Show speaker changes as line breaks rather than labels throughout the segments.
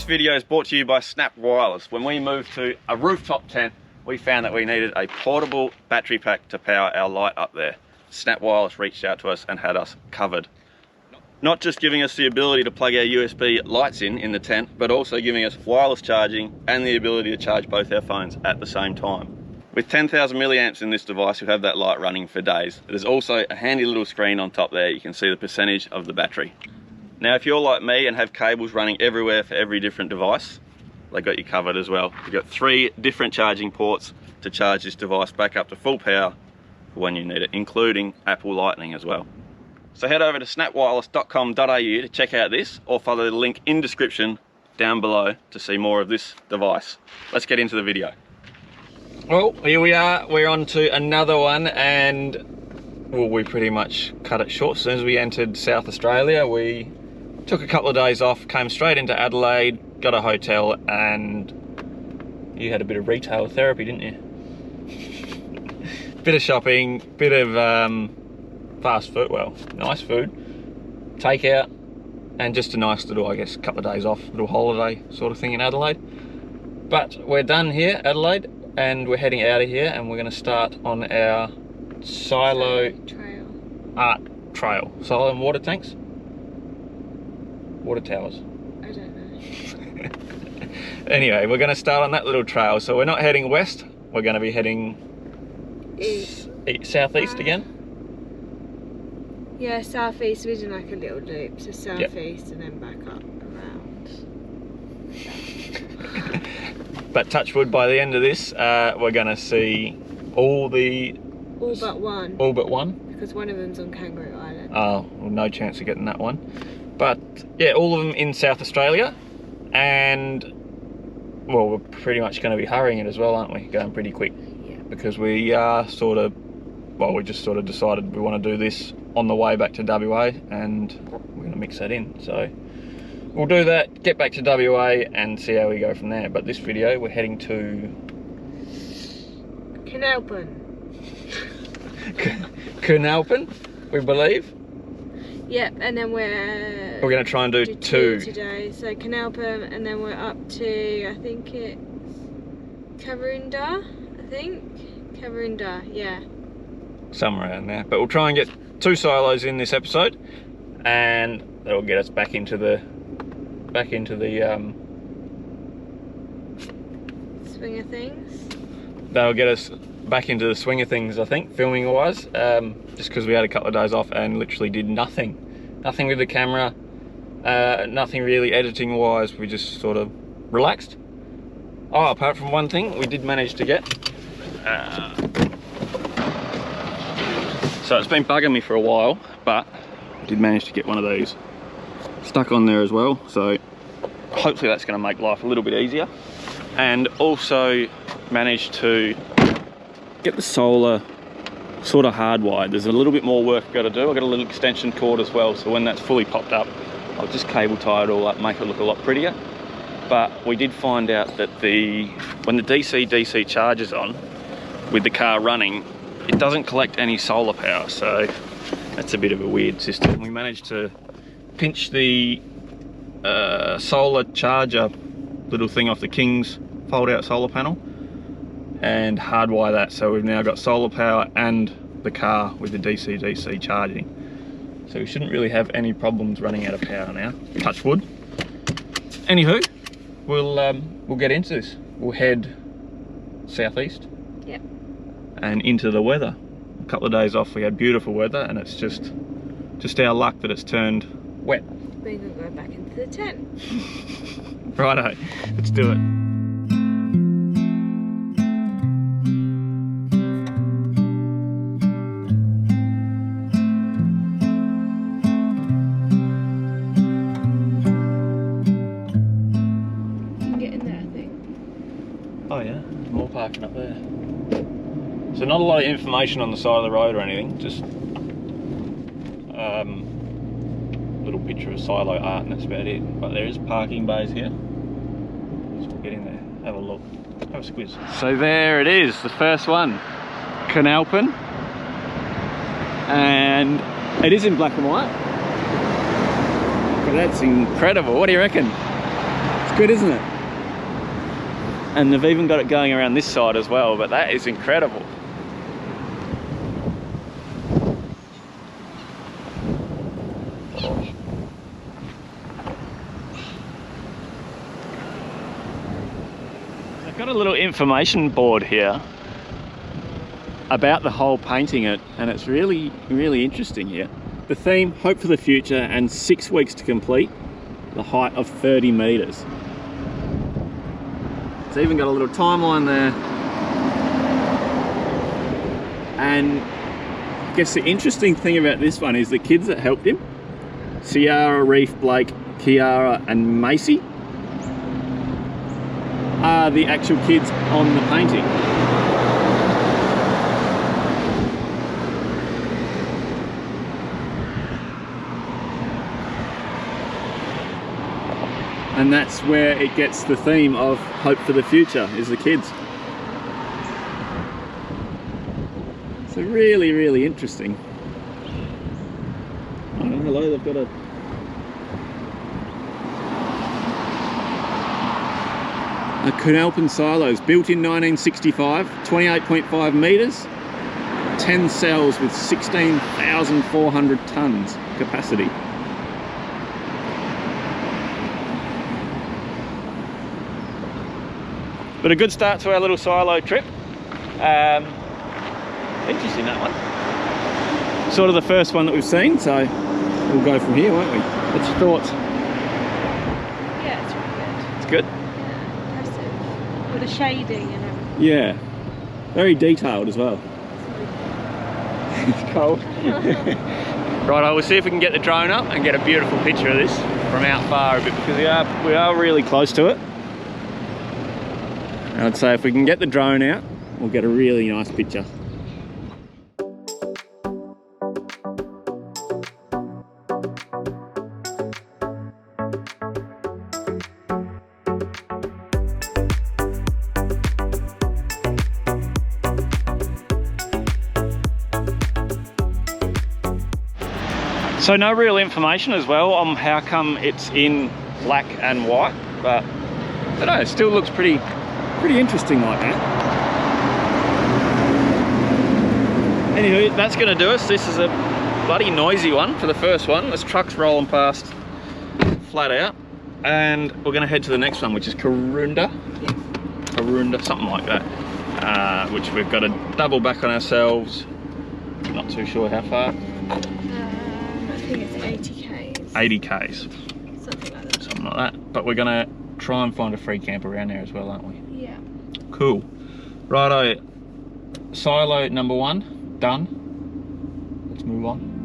video is brought to you by Snap Wireless. When we moved to a rooftop tent, we found that we needed a portable battery pack to power our light up there. Snap Wireless reached out to us and had us covered. Not just giving us the ability to plug our USB lights in the tent, but also giving us wireless charging and the ability to charge both our phones at the same time. With 10,000 milliamps in this device, you'll have that light running for days. There's also a handy little screen on top there. You can see the percentage of the battery. Now, if you're like me and have cables running everywhere for every different device, they got you covered as well. You've got 3 different charging ports to charge this device back up to full power for when you need it, including Apple Lightning as well. So head over to snapwireless.com.au to check out this, or follow the link in description down below to see more of this device. Let's get into the video. Well, here we are, we're on to another one, and well, we pretty much cut it short. As soon as we entered South Australia, we took a couple of days off, came straight into Adelaide, got a hotel, and you had a bit of retail therapy, didn't you? Bit of shopping, bit of fast food, well, nice food, takeout, and just a nice little, I guess, couple of days off, little holiday sort of thing in Adelaide. But we're done here, Adelaide, and we're heading out of here, and we're going to start on our silo art trail. Silo and water tanks? Water towers.
I don't know.
Anyway, we're going to start on that little trail. So we're not heading west, we're going to be heading southeast again.
Yeah, southeast. We're doing like a little loop, so southeast, and then back up around.
But touch wood, by the end of this, we're going to see all but one. All but one?
Because one of them's on Kangaroo Island.
Oh, well, no chance of getting that one. But yeah, all of them in South Australia, and well, we're pretty much going to be hurrying it as well, aren't we? Going pretty quick.
Yeah.
Because we are we just sort of decided we want to do this on the way back to WA, and we're going to mix that in. So we'll do that, get back to WA, and see how we go from there. But this video, we're heading to
Coonalpyn.
Coonalpyn, we believe.
Yep, and then we're
going to try and do two
today. So Coonalpyn, and then we're up to, I think it's Karoonda. Karoonda, yeah. Somewhere
around there. But we'll try and get 2 silos in this episode, and that'll get us back into the
swing of things.
That'll get us back into the swing of things, I think, filming wise, just because we had a couple of days off and literally did nothing with the camera, nothing really editing wise. We just sort of relaxed. Oh, apart from one thing we did manage to get, so it's been bugging me for a while, but I did manage to get one of these stuck on there as well, so hopefully that's going to make life a little bit easier. And also managed to get the solar sort of hardwired. There's a little bit more work I've got to do. I've got a little extension cord as well, so when that's fully popped up, I'll just cable tie it all up, make it look a lot prettier. But we did find out that when the DC charges on with the car running, it doesn't collect any solar power, so that's a bit of a weird system. We managed to pinch the solar charger little thing off the King's fold-out solar panel and hardwire that, so we've now got solar power and the car with the DC charging. So we shouldn't really have any problems running out of power now. Touch wood. Anywho, we'll get into this. We'll head southeast.
Yep.
And into the weather. A couple of days off, we had beautiful weather, and it's just our luck that it's turned wet.
We're gonna go back into the tent.
Righto, let's do it. Oh yeah, more parking up there. So not a lot of information on the side of the road or anything, just little picture of silo art, and that's about it. But there is parking bays here, so we'll get in there, have a look, have a squiz. So there it is, the first one, Coonalpyn, and it is in black and white. But that's incredible, what do you reckon? It's Good, isn't it? And they've even got it going around this side as well, but that is incredible. I've got a little information board here about the whole painting it, and it's really, really interesting here. The theme, hope for the future, and 6 weeks to complete, the height of 30 meters. It's even got a little timeline there. And I guess the interesting thing about this one is the kids that helped him, Ciara, Reef, Blake, Kiara and Macy, are the actual kids on the painting. And that's where it gets the theme of hope for the future, is the kids. So really, really interesting. Oh, hello, they've got a Coonalpyn silos, built in 1965, 28.5 metres, 10 cells with 16,400 tonnes capacity. But a good start to our little silo trip. Interesting, that one. Sort of the first one that we've seen, so we'll go from here, won't we? What's your thoughts?
Yeah, it's really good.
It's good?
Yeah, impressive. With the shading and everything.
Yeah. Very detailed as well. It's cold. Right, we'll see if we can get the drone up and get a beautiful picture of this from out far a bit, because we are really close to it. I'd say if we can get the drone out, we'll get a really nice picture. So no real information as well on how come it's in black and white, but I don't know, it still looks pretty interesting like that. Anywho, that's going to do us. This is a bloody noisy one for the first one. There's trucks rolling past flat out, and we're going to head to the next one, which is Karoonda. Karoonda, something like that, which we've got to double back on ourselves. Not too sure how far.
I think it's 80 k's.
80 k's.
Something like that.
Something like that. But we're going to try and find a free camp around there as well, aren't we?
Yeah.
Cool. Righto, silo number 1 done. Let's move on.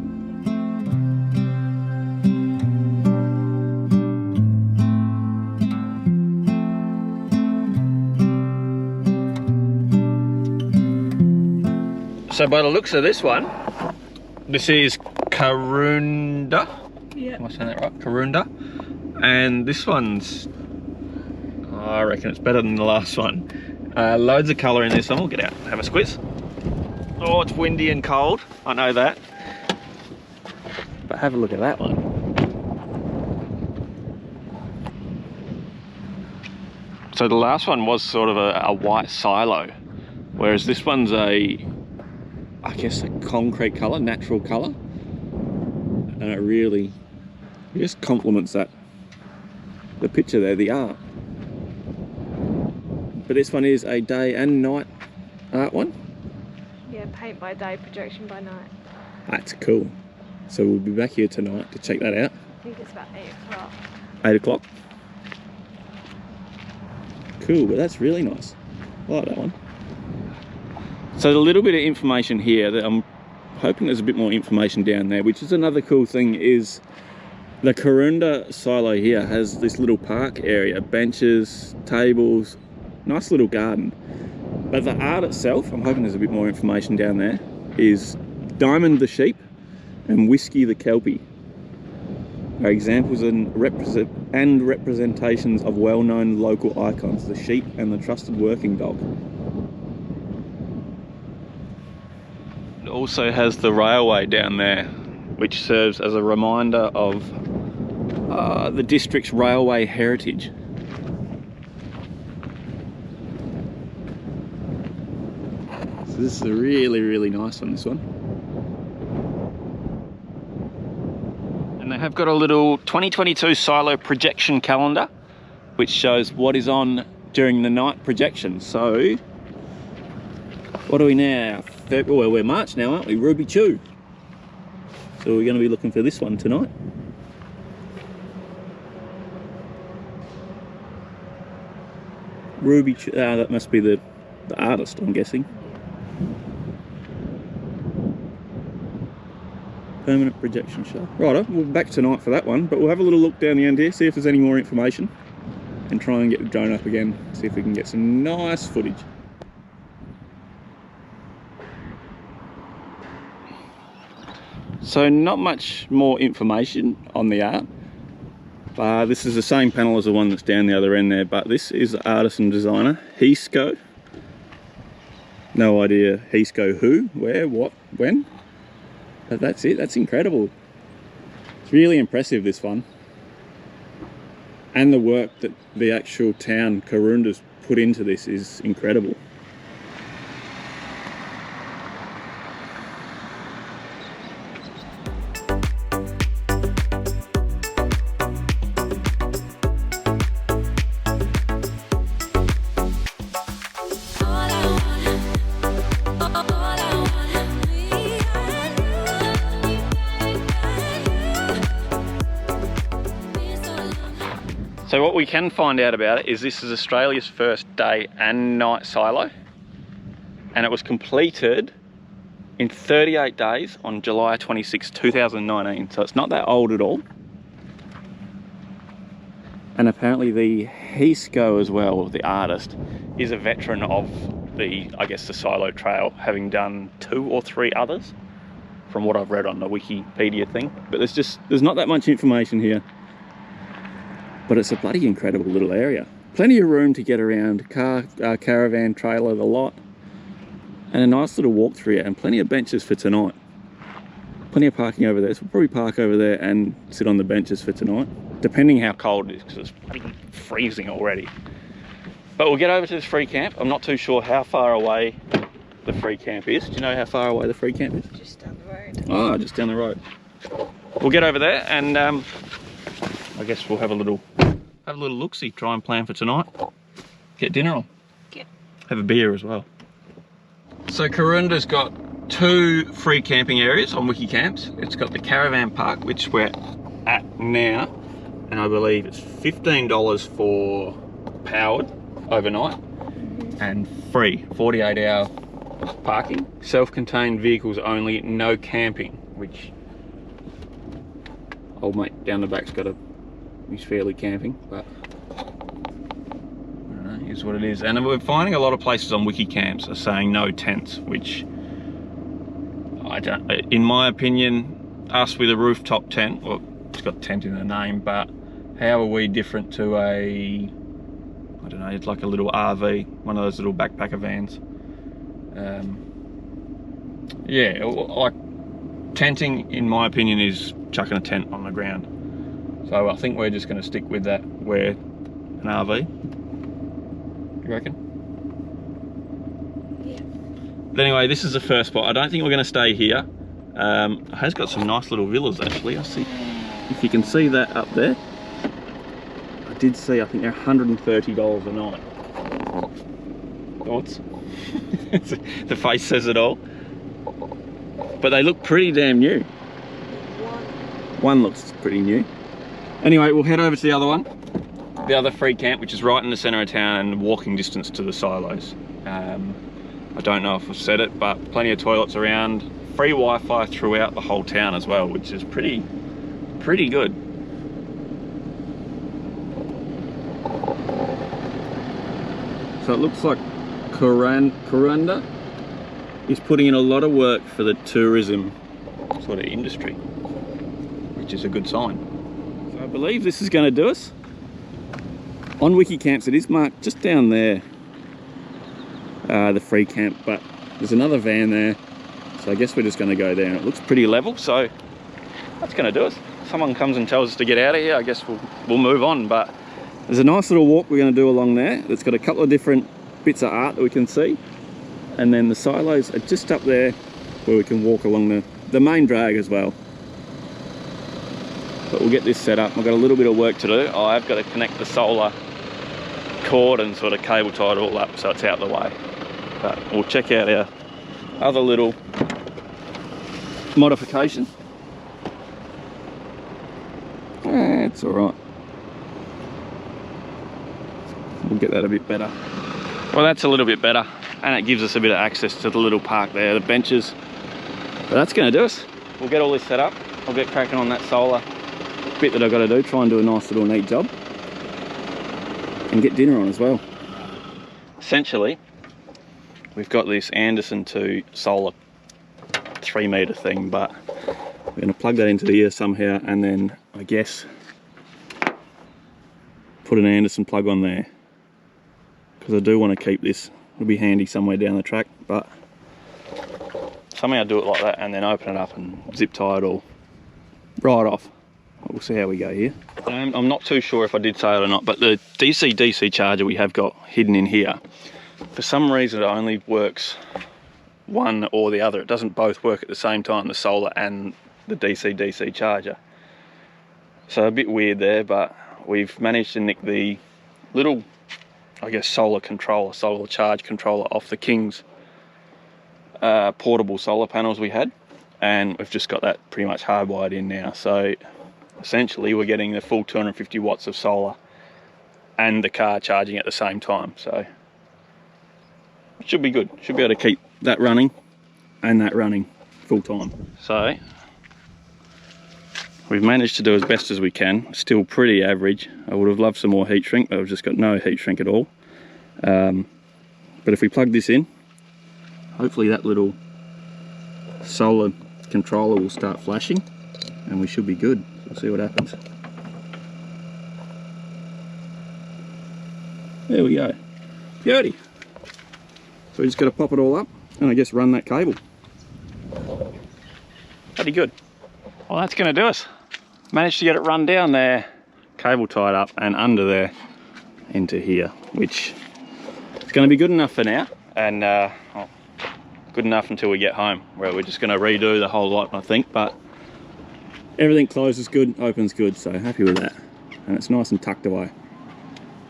So by the looks of this one, this is Karoonda.
Yeah.
Am I saying that right? Karoonda. And this one's, I reckon it's better than the last one. Loads of colour in this one. We'll get out, have a squiz. Oh, it's windy and cold, I know that. But have a look at that one. So the last one was sort of a white silo, whereas this one's I guess a concrete colour, natural colour. And it really just complements that, the picture there, the art. But this one is a day and night art one.
Yeah, paint by day, projection by night.
That's cool. So we'll be back here tonight to check that out.
I think it's about 8 o'clock.
8 o'clock. Cool, but that's really nice. I like that one. So a little bit of information here that I'm hoping there's a bit more information down there, which is another cool thing, is the Karoonda silo here has this little park area, benches, tables, nice little garden. But the art itself, I'm hoping there's a bit more information down there, is Diamond the sheep and Whiskey the kelpie are examples and representations of well-known local icons, the sheep and the trusted working dog. It also has the railway down there, which serves as a reminder of the district's railway heritage. This is a really nice one, this one. And they have got a little 2022 silo projection calendar, which shows what is on during the night projection. So, what are we now? Well, we're March now, aren't we? Ruby Chew. So we're going to be looking for this one tonight. Ruby Chew, that must be the artist, I'm guessing. Permanent projection shell. Right, we'll be back tonight for that one, but we'll have a little look down the end here, see if there's any more information, and try and get the drone up again, see if we can get some nice footage. So not much more information on the art. This is the same panel as the one that's down the other end there, but this is the artist and designer, Heesco. No idea Heesco who, where, what, when. But that's it, that's incredible. It's really impressive, this one. And the work that the actual town Karoonda's put into this is incredible. So what we can find out about it is this is Australia's first day and night silo, and it was completed in 38 days on July 26, 2019. So it's not that old at all. And apparently the Heesco as well, the artist, is a veteran of the, I guess, the silo trail, having done 2 or 3 others from what I've read on the Wikipedia thing. But there's not that much information here. But it's a bloody incredible little area. Plenty of room to get around, car, caravan, trailer, the lot. And a nice little walk through it, and plenty of benches for tonight. Plenty of parking over there, so we'll probably park over there and sit on the benches for tonight. Depending how cold it is, because it's bloody freezing already. But we'll get over to this free camp. I'm not too sure how far away the free camp is. Do you know how far away the free camp is?
Just down the road.
Oh, just down the road. We'll get over there and I guess we'll have a little look-see, try and plan for tonight. Get dinner on.
Yeah.
Have a beer as well. So Karoonda's got 2 free camping areas on WikiCamps. It's got the caravan park, which we're at now, and I believe it's $15 for powered overnight and free 48-hour parking. Self-contained vehicles only, no camping, which old mate down the back's got he's fairly camping, but I don't know, here's what it is. And we're finding a lot of places on WikiCamps are saying no tents, which I don't, in my opinion, us with a rooftop tent, well, it's got tent in the name, but how are we different to I don't know, it's like a little RV, one of those little backpacker vans. Yeah, like tenting, in my opinion, is chucking a tent on the ground. So I think we're just going to stick with that, where an RV. You reckon?
Yeah.
But anyway, this is the first spot. I don't think we're going to stay here. It has got some nice little villas actually. I see, if you can see that up there. I did see, I think they're $130 a night. Thoughts? The face says it all. But they look pretty damn new. One looks pretty new. Anyway, we'll head over to the other one. The other free camp, which is right in the centre of town and walking distance to the silos. I don't know if I've said it, but plenty of toilets around. Free Wi-Fi throughout the whole town as well, which is pretty good. So it looks like Karoonda is putting in a lot of work for the tourism sort of industry, which is a good sign. So I believe this is going to do us. On WikiCamps it is marked just down there, the free camp, but there's another van there, so I guess we're just going to go there, and it looks pretty level, so that's going to do us. If someone comes and tells us to get out of here, I guess we'll move on. But there's a nice little walk we're going to do along there. It's got a couple of different bits of art that we can see. and then the silos are just up there where we can walk along the main drag as well. But we'll get this set up. I've got a little bit of work to do. I've got to connect the solar cord and sort of cable tie it all up so it's out of the way. But we'll check out our other little modification. It's all right. We'll get that a bit better. Well, that's a little bit better, and it gives us a bit of access to the little park there, the benches. But that's going to do us. We'll get all this set up. I'll get cracking on that solar bit that I've got to do, try and do a nice little neat job, and get dinner on as well. Essentially, we've got this Anderson 2 solar 3 metre thing, but we're going to plug that into here somehow, and then I guess put an Anderson plug on there, because I do want to keep this. It'll be handy somewhere down the track, but somehow do it like that and then open it up and zip tie it all right off. We'll see how we go here. I'm not too sure if I did say it or not, but the DC-DC charger we have got hidden in here, for some reason it only works one or the other. It doesn't both work at the same time, the solar and the DC-DC charger. So a bit weird there, but we've managed to nick the little, I guess, solar controller, solar charge controller off the King's portable solar panels we had, and we've just got that pretty much hardwired in now. So essentially we're getting the full 250 watts of solar and the car charging at the same time, so it should be good. Should be able to keep that running and that running full time. So we've managed to do as best as we can. Still pretty average. I would have loved some more heat shrink, but I've just got no heat shrink at all. But if we plug this in, hopefully that little solar controller will start flashing and we should be good. We'll see what happens. There we go. Beauty. So we just got to pop it all up and I guess run that cable. Pretty good. Well, that's going to do us. Managed to get it run down there, cable tied up and under there into here, which is going to be good enough for now, and well, good enough until we get home, where we're just going to redo the whole lot, I think. But everything closes good, opens good, so happy with that, and it's nice and tucked away.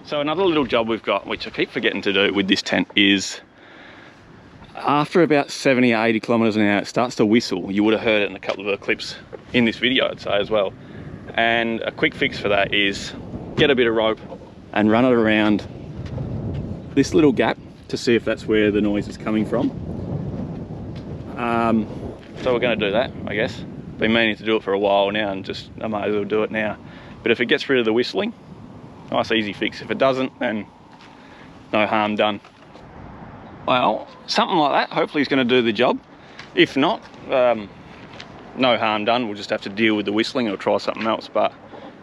So another little job we've got, which I keep forgetting to do with this tent, is after about 70 or 80 kilometers an hour it starts to whistle. You would have heard it in a couple of the clips in this video, I'd say, as well. And a quick fix for that is get a bit of rope and run it around this little gap to see if that's where the noise is coming from. So we're going to do that, I guess. Been meaning to do it for a while now, and just I might as well do it now. But if it gets rid of the whistling, nice easy fix. If it doesn't, then no harm done. Well, something like that hopefully is going to do the job. If not, no harm done. We'll just have to deal with the whistling or try something else. But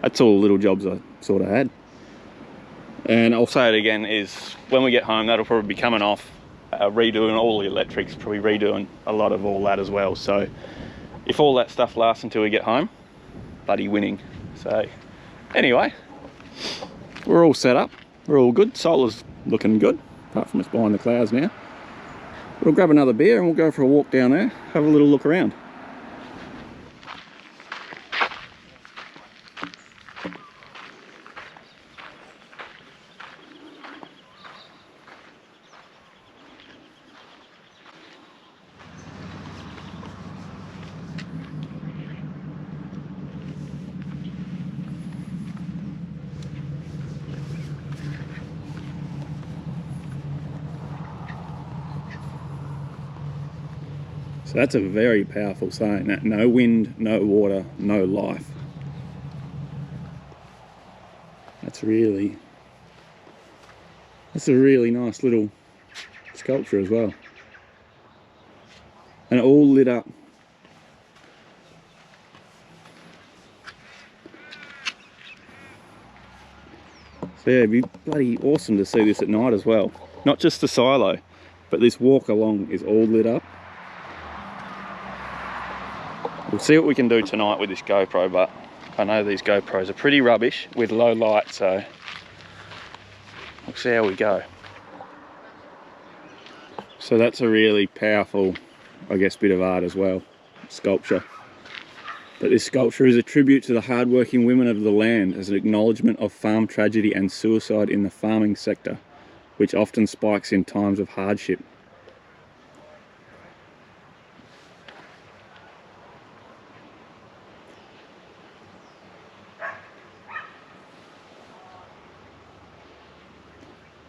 that's all the little jobs I sort of had. And I'll say it again, is when we get home, that'll probably be coming off, redoing all the electrics, probably redoing a lot of all that as well. So if all that stuff lasts until we get home, bloody winning. So anyway, we're all set up, we're all good. Solar's looking good, apart from it's behind the clouds now. We'll grab another beer and we'll go for a walk down there, have a little look around. So that's a very powerful saying, that no wind, no water, no life. That's a really nice little sculpture as well. And it all lit up. So yeah, it'd be bloody awesome to see this at night as well. Not just the silo, but this walk along is all lit up. We'll see what we can do tonight with this GoPro, but I know these GoPros are pretty rubbish with low light, so we'll see how we go. So that's a really powerful, I guess, bit of art as well, sculpture. But this sculpture is a tribute to the hard-working women of the land as an acknowledgement of farm tragedy and suicide in the farming sector, which often spikes in times of hardship.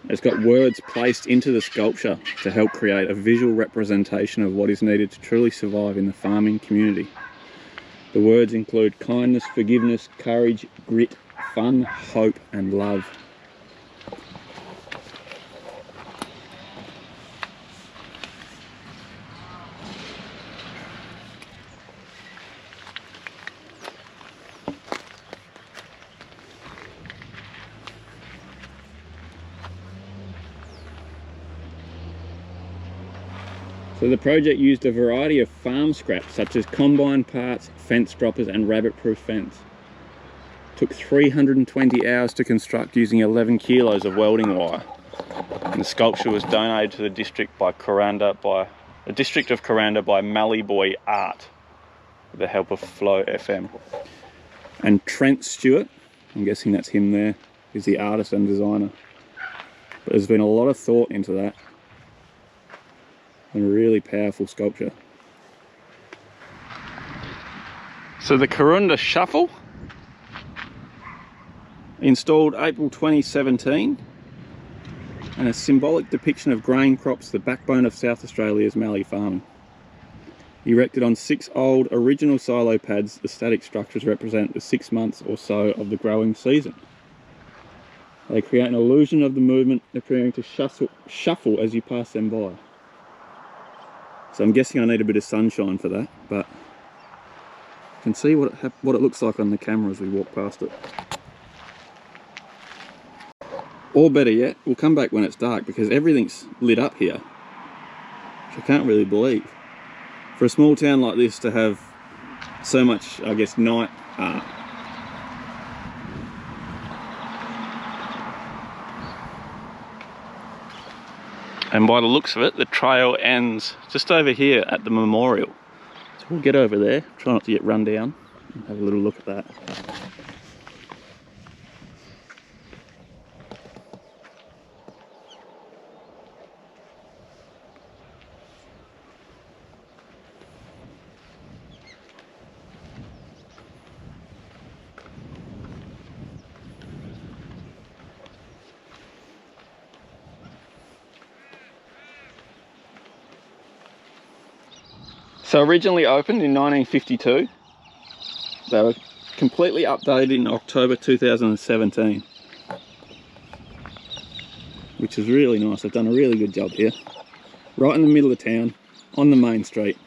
It's got words placed into the sculpture to help create a visual representation of what is needed to truly survive in the farming community. The words include kindness, forgiveness, courage, grit, fun, hope, and love. So the project used a variety of farm scraps such as combine parts, fence droppers and rabbit-proof fence. Took 320 hours to construct using 11 kilos of welding wire. And the sculpture was donated to the district of Karoonda by Mallyboy Art with the help of Flow FM. And Trent Stewart, I'm guessing that's him there, is the artist and designer. But there's been a lot of thought into that. And a really powerful sculpture. So the Karoonda Shuffle, installed April 2017, and a symbolic depiction of grain crops, the backbone of South Australia's mallee farming. Erected on 6 old original silo pads, the static structures represent the 6 months or so of the growing season. They create an illusion of the movement, appearing to shuffle as you pass them by. So I'm guessing I need a bit of sunshine for that, but you can see what it looks like on the camera as we walk past it. Or better yet, we'll come back when it's dark because everything's lit up here, which I can't really believe. For a small town like this to have so much, I guess, night art. And by the looks of it, the trail ends just over here at the memorial. So we'll get over there, try not to get run down, and have a little look at that. So originally opened in 1952, they were completely updated in October 2017, which is really nice. They've done a really good job here, right in the middle of town, on the main street.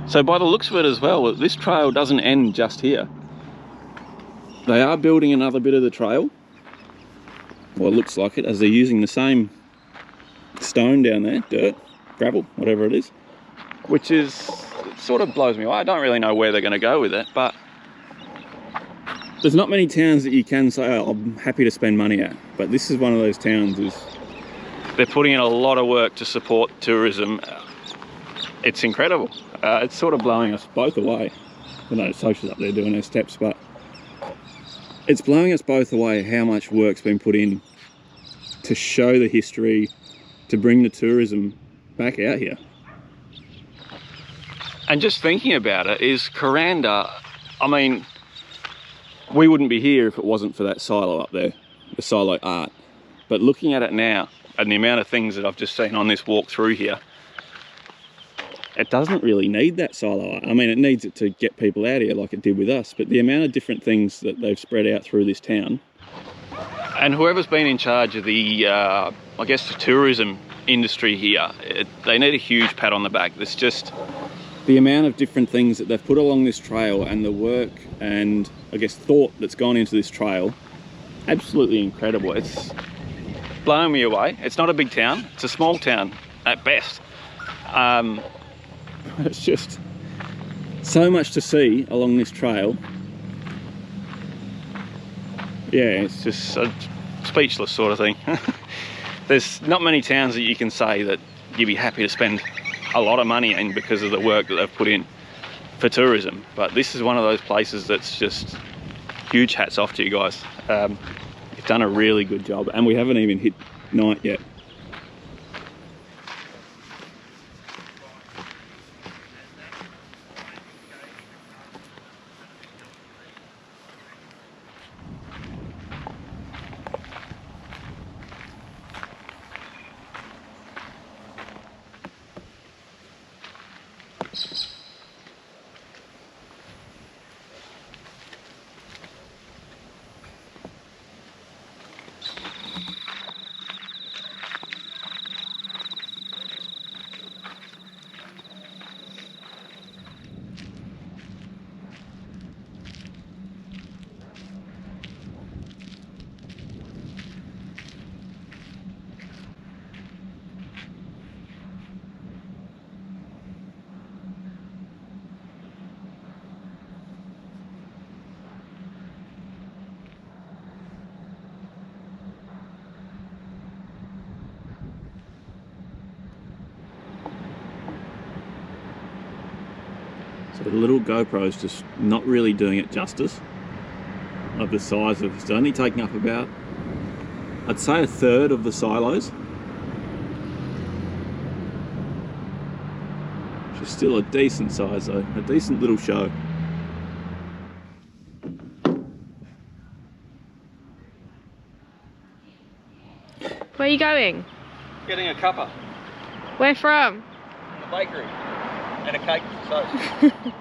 So by the looks of it as well, this trail doesn't end just here. They are building another bit of the trail. Well, it looks like it, as they're using the same stone down there, dirt, gravel, whatever it is, which is, it sort of blows me away. I don't really know where they're going to go with it, but there's not many towns that you can say, oh, I'm happy to spend money at, but this is one of those towns. They're putting in a lot of work to support tourism. It's incredible. It's sort of blowing us both away. I know Social's up there doing her steps, but it's blowing us both away how much work's been put in to show the history, to bring the tourism back out here. And just thinking about it is Karoonda, I mean, we wouldn't be here if it wasn't for that silo up there, the silo art. But looking at it now, and the amount of things that I've just seen on this walk through here, it doesn't really need that silo. I mean, it needs it to get people out here like it did with us, but the amount of different things that they've spread out through this town. And whoever's been in charge of the, I guess the tourism industry here, they need a huge pat on the back. There's just the amount of different things that they've put along this trail and the work and I guess thought that's gone into this trail. Absolutely incredible. It's blowing me away. It's not a big town, it's a small town at best. It's just so much to see along this trail. Yeah, it's just a speechless sort of thing. There's not many towns that you can say that you'd be happy to spend a lot of money in because of the work that they've put in for tourism, but this is one of those places that's just huge hats off to you guys. You've done a really good job, and we haven't even hit night yet. So the little GoPro's just not really doing it justice of the size of it's only taking up about, I'd say, a third of the silos. Which is still a decent size though, a decent little show.
Where are you going?
Getting a cuppa.
Where from?
The bakery. And a cake for toast.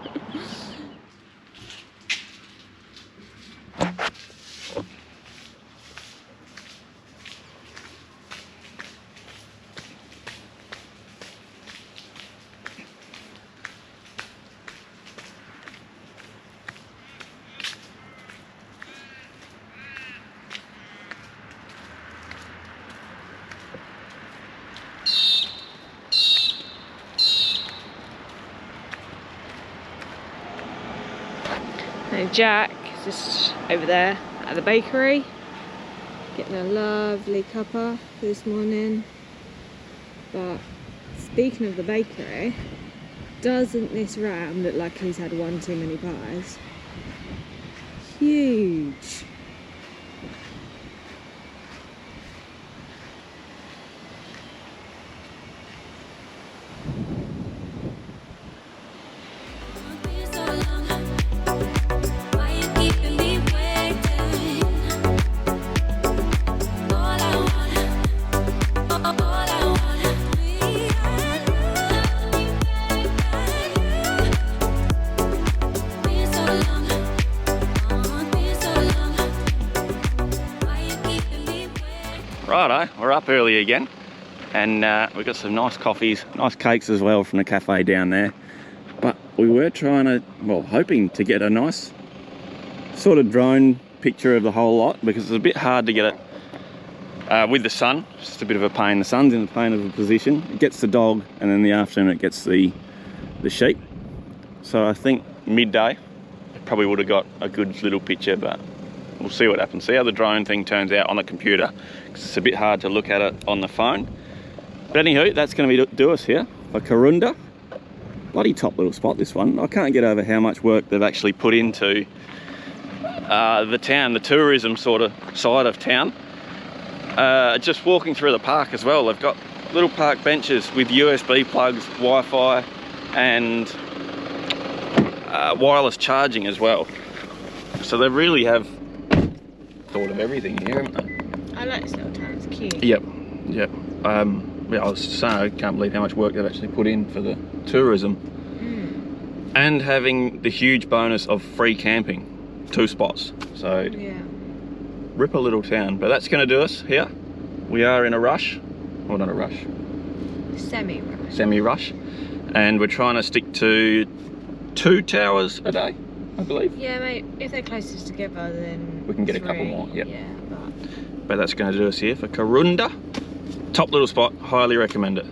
And Jack is just over there at the bakery, getting a lovely cuppa for this morning. But speaking of the bakery, doesn't this ram look like he's had one too many pies? Huge.
Righto, we're up early again, and we've got some nice coffees, nice cakes as well from the cafe down there. But we were trying to, well, hoping to get a nice sort of drone picture of the whole lot, because it's a bit hard to get it with the sun. It's just a bit of a pain. The sun's in a pain of a position. It gets the dog, and then in the afternoon it gets the sheep. So I think midday it probably would have got a good little picture, but we'll see what happens. See how the drone thing turns out on the computer, because it's a bit hard to look at it on the phone. But anywho, that's going to do us here for Karoonda. Bloody top little spot, this one. I can't get over how much work they've actually put into the town, the tourism sort of side of town. Just walking through the park as well, they've got little park benches with USB plugs, Wi-Fi, and wireless charging as well. So they really have thought of everything here, haven't they?
I like this little town, it's cute.
Yep. I was saying, I can't believe how much work they've actually put in for the tourism. And having the huge bonus of free camping, 2 spots. So,
Yeah.
rip a little town. But that's going to do us here. We are in a rush. Well, not a rush.
Semi-rush.
Semi-rush. And we're trying to stick to 2 towers a day, I believe.
Yeah, mate. If they're closest together, then
We can get a
3.
couple more, yep.
Yeah,
But that's going to do us here for Karoonda. Top little spot, highly recommend it.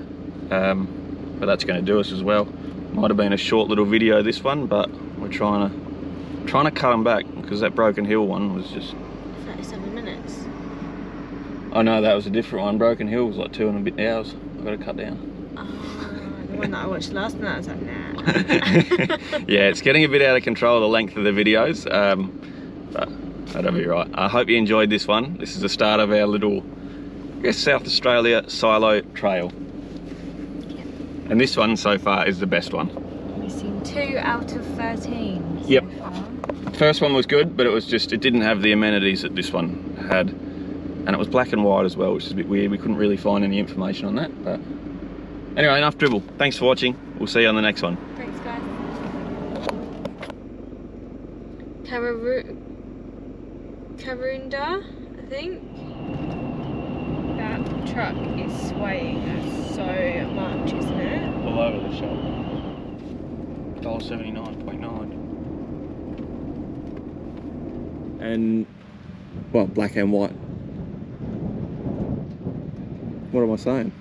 But that's going to do us as well. Might have been a short little video this one, but we're trying to cut them back because that Broken Hill one was just
37 minutes.
Oh no, that was a different one. Broken Hill was like 2 and a bit hours. I've got to cut down.
The one that I watched last night, I was like, nah.
Yeah, it's getting a bit out of control, the length of the videos, but that'll be right. I hope you enjoyed this one. This is the start of our little, I guess, South Australia silo trail. And this one so far is the best one.
We've seen 2 out of 13 so
Yep.
far.
First one was good, but it didn't have the amenities that this one had. And it was black and white as well, which is a bit weird. We couldn't really find any information on that, but anyway, enough dribble. Thanks for watching. We'll see you on the next one.
Thanks, guys. Karoonda, I think. That truck is swaying so much, isn't it?
All over the shop. $1.79.9. And, well, black and white. What am I saying?